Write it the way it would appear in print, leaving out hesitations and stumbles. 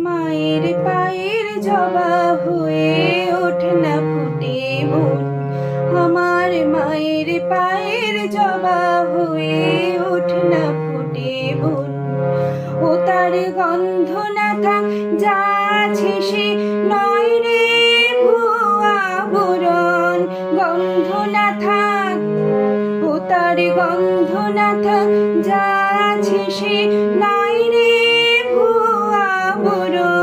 মায়ের পায়ের জবা হয়ে ওঠে না ফুটে মন, আমার মায়ের পায়ের জবা হয়ে ওঠে না ফুটে মন। ও তার গন্ধ না থাক যা আছে সে নয় রে ভুয়া বরণ, গন্ধ না থাক ও তার গন্ধ না থাক যা আছে সে নয় রে ভুয়া বরণ।